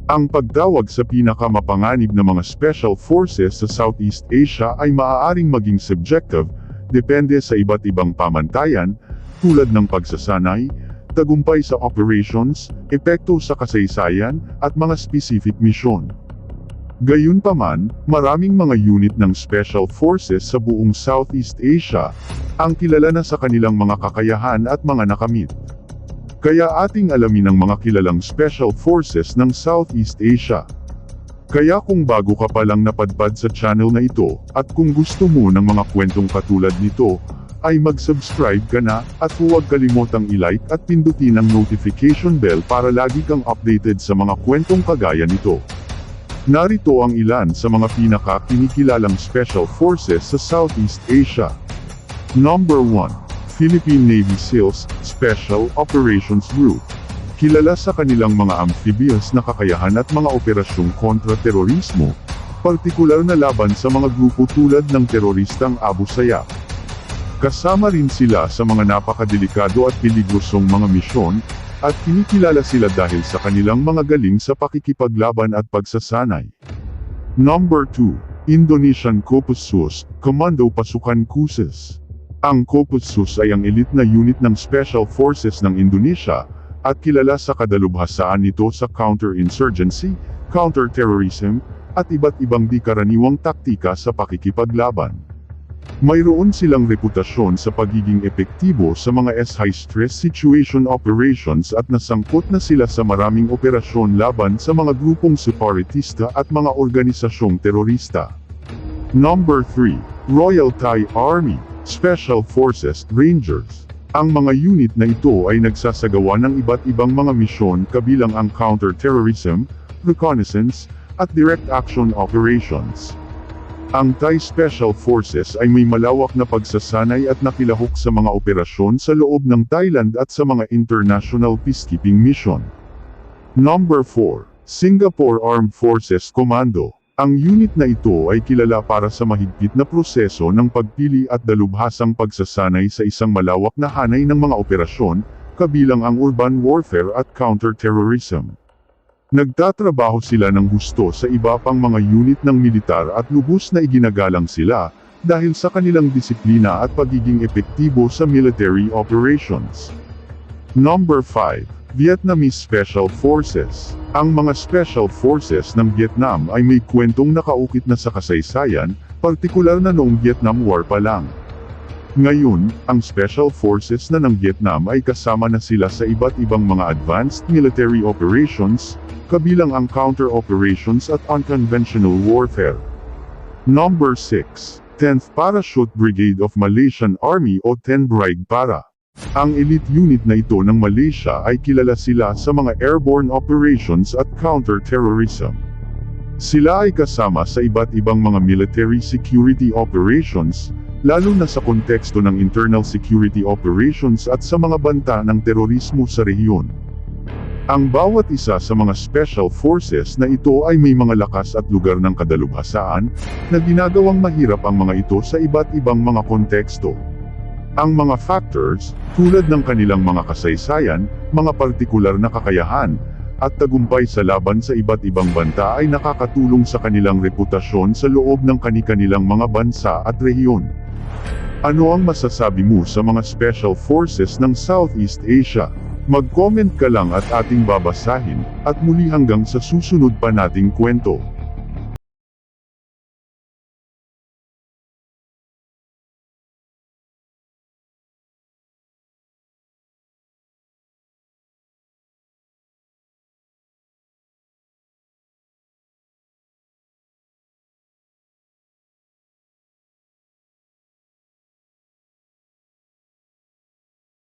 Ang pagtawag sa pinakamapanganib na mga special forces sa Southeast Asia ay maaaring maging subjective, depende sa iba't ibang pamantayan, tulad ng pagsasanay, tagumpay sa operations, epekto sa kasaysayan, at mga specific misyon. Gayunpaman, maraming mga unit ng special forces sa buong Southeast Asia ang kilala na sa kanilang mga kakayahan at mga nakamit. Kaya ating alamin ang mga kilalang special forces ng Southeast Asia. Kaya kung bago ka pa lang napadpad sa channel na ito, at kung gusto mo ng mga kwentong katulad nito, ay mag-subscribe ka na, at huwag kalimotang i-like at pindutin ang notification bell para lagi kang updated sa mga kwentong kagaya nito. Narito ang ilan sa mga pinaka-kinikilalang special forces sa Southeast Asia. Number 1. Philippine Navy SEALs, Special Operations Group. Kilala sa kanilang mga amphibious na kakayahan at mga operasyong kontra-terorismo, partikular na laban sa mga grupo tulad ng teroristang Abu Sayyaf. Kasama rin sila sa mga napakadelikado at peligrosong mga misyon, at kinikilala sila dahil sa kanilang mga galing sa pakikipaglaban at pagsasanay. Number 2. Indonesian Kopassus, Commando Pasukan Khusus. Ang Kopassus ay ang elite na unit ng Special Forces ng Indonesia, at kilala sa kadalubhasaan nito sa counter-insurgency, counter-terrorism, at iba't ibang di karaniwang taktika sa pakikipaglaban. Mayroon silang reputasyon sa pagiging epektibo sa mga high-stress situation operations at nasangkot na sila sa maraming operasyon laban sa mga grupong separatista at mga organisasyong terorista. Number 3. Royal Thai Army, Special Forces, Rangers. Ang mga unit na ito ay nagsasagawa ng iba't ibang mga misyon kabilang ang counter-terrorism, reconnaissance, at direct action operations. Ang Thai Special Forces ay may malawak na pagsasanay at nakilahok sa mga operasyon sa loob ng Thailand at sa mga international peacekeeping mission. Number 4. Singapore Armed Forces Commando. Ang unit na ito ay kilala para sa mahigpit na proseso ng pagpili at dalubhasang pagsasanay sa isang malawak na hanay ng mga operasyon, kabilang ang urban warfare at counter-terrorism. Nagtatrabaho sila ng gusto sa iba pang mga unit ng militar at lubos na iginagalang sila, dahil sa kanilang disiplina at pagiging epektibo sa military operations. Number 5. Vietnamese Special Forces. Ang mga Special Forces ng Vietnam ay may kwentong nakaukit na sa kasaysayan, partikular na noong Vietnam War pa lang. Ngayon, ang Special Forces na ng Vietnam ay kasama na sila sa iba't ibang mga advanced military operations, kabilang ang counter-operations at unconventional warfare. Number 6. 10th Parachute Brigade of Malaysian Army o 10 Brig Para. Ang elite unit na ito ng Malaysia ay kilala sila sa mga airborne operations at counter-terrorism. Sila ay kasama sa iba't ibang mga military security operations, lalo na sa konteksto ng internal security operations at sa mga banta ng terorismo sa rehiyon. Ang bawat isa sa mga special forces na ito ay may mga lakas at lugar ng kadalubhasaan, na ginagawang mahirap ang mga ito sa iba't ibang mga konteksto. Ang mga factors, tulad ng kanilang mga kasaysayan, mga partikular na kakayahan, at tagumpay sa laban sa iba't ibang banta ay nakakatulong sa kanilang reputasyon sa loob ng kani-kanilang mga bansa at rehiyon. Ano ang masasabi mo sa mga special forces ng Southeast Asia? Mag-comment ka lang at ating babasahin, at muli hanggang sa susunod pa nating kwento.